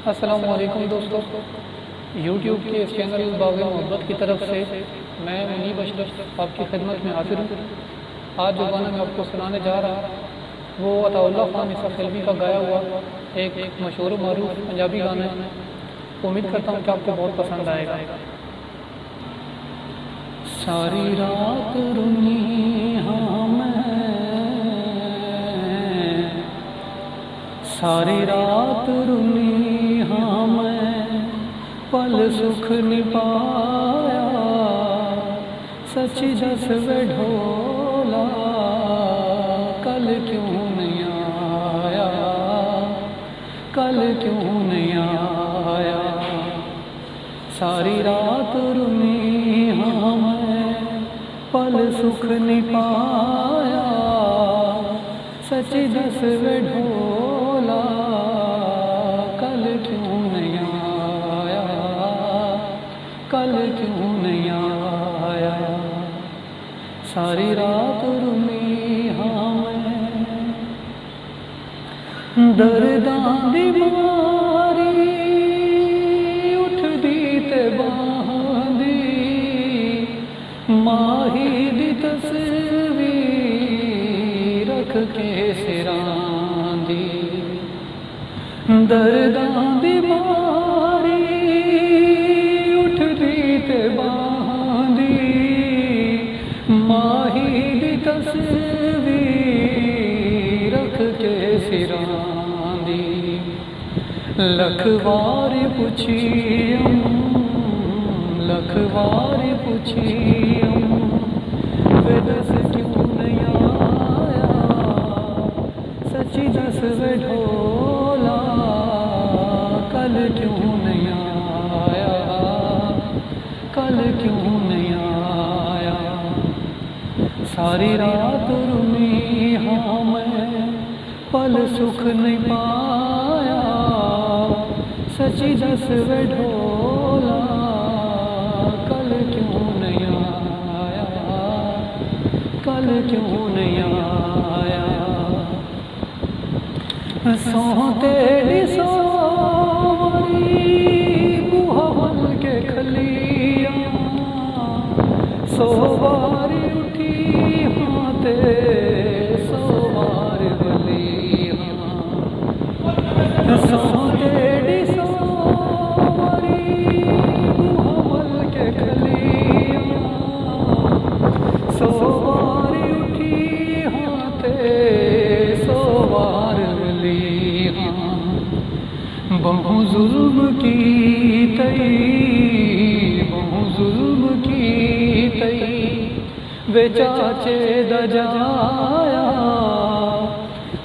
अस्सलामुअलैकुम दोस्तों, यूट्यूब के इस चैनल बाग़ मोहब्बत की तरफ से मैं मुनीब अशरफ आपकी खिदमत में हाजिर हूँ। आज जो गाना मैं आपको सुनाने जा रहा वो अताउल्लाह खान इसा फिल्मी का गाया हुआ एक मशहूर व मारूफ पंजाबी गाना है। उम्मीद करता हूँ कि आपको बहुत पसंद आएगा। सारी रात रुनी हाँ मैं, सारी रात रुनी हाँ मैं, पल सुख नहीं पाया, सच्ची दस वे ढोला, कल क्यों नहीं आया, कल क्यों नहीं आया। सारी रात रुनी हाँ मैं, पल सुख नहीं पाया, सच्ची दस वे ढोला, कल क्यों नहीं आया, कल क्यों नहीं आया। सारी रात रुनी हाँ मैं, दर्दां दी मारी उठदी ते बांदी, माही दी तस्वीर रख के सिरां दी। दर्दां दी मारी उठदी ते बांदी, माही दी तस्वीर रख के सिरां दी। लख वार पुछियम, लख वार पुछियम, वे दस क्यों नहीं आया, सच्ची दस वे ढोला, कल क्यों नहीं आया, कल क्यों नहीं आया। सारी रात रुनी हाँ मैं, पल सुख नहीं पाया, सच्ची दस वे ढोला, कल क्यों नहीं आया, कल क्यों नहीं आया। सौ तेरी सोरी बुहल के खलिया, सो बारी उठी हाँ ते सौ बार बलिया। सौ तेरी सोरी बुहल के खलिया, सौ बारी उठी हाँ ते सौ बार बलिया। बहु जुल्म की तई, बहु जुल्म की तई, वे चाचे दजाया,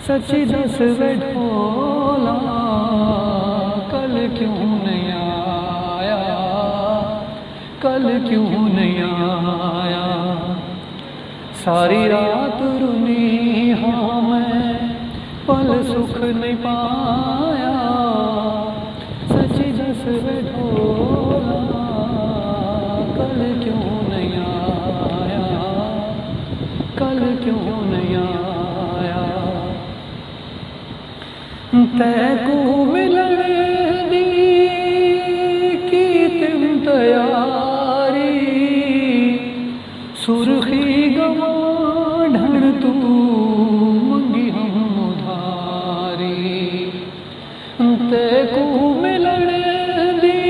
सच्ची दस वे ढोला, कल क्यों नहीं आया, कल क्यों नहीं आया। सारी रात रुनी हाँ मैं, पल सुख नहीं पाया, सच्ची दस वे ढोला, कल क्यों नहीं आया, कल क्यों नहीं आया। तैकू मिलन दी की तिम तैयारी, सुर्खी गवा ढण तू मंगी हम उधारी। तैकू मिलन दी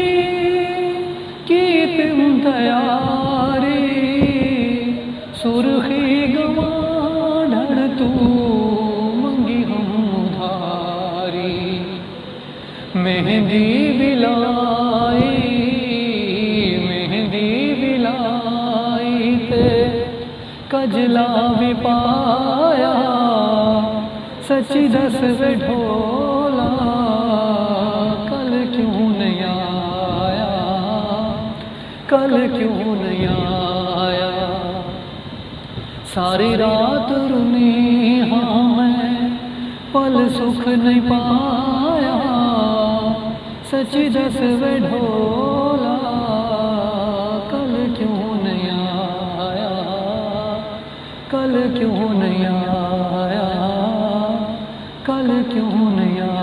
की तिम तैयारी, सुर्खी गवा ढण तू मंगी हम उधारी। मेहंदी बिलाई, मेहंदी बिलाई ते कजला भी पाया, सच्ची दस वे ढोला, कल क्यों नहीं आया, कल क्यों नहीं आया। सारी रात रुनी हाँ मैं, पल सुख नहीं पाया, सच्ची दस वे ढोला, कल क्यों नहीं आया, कल क्यों नहीं आया, कल क्यों नहीं आया।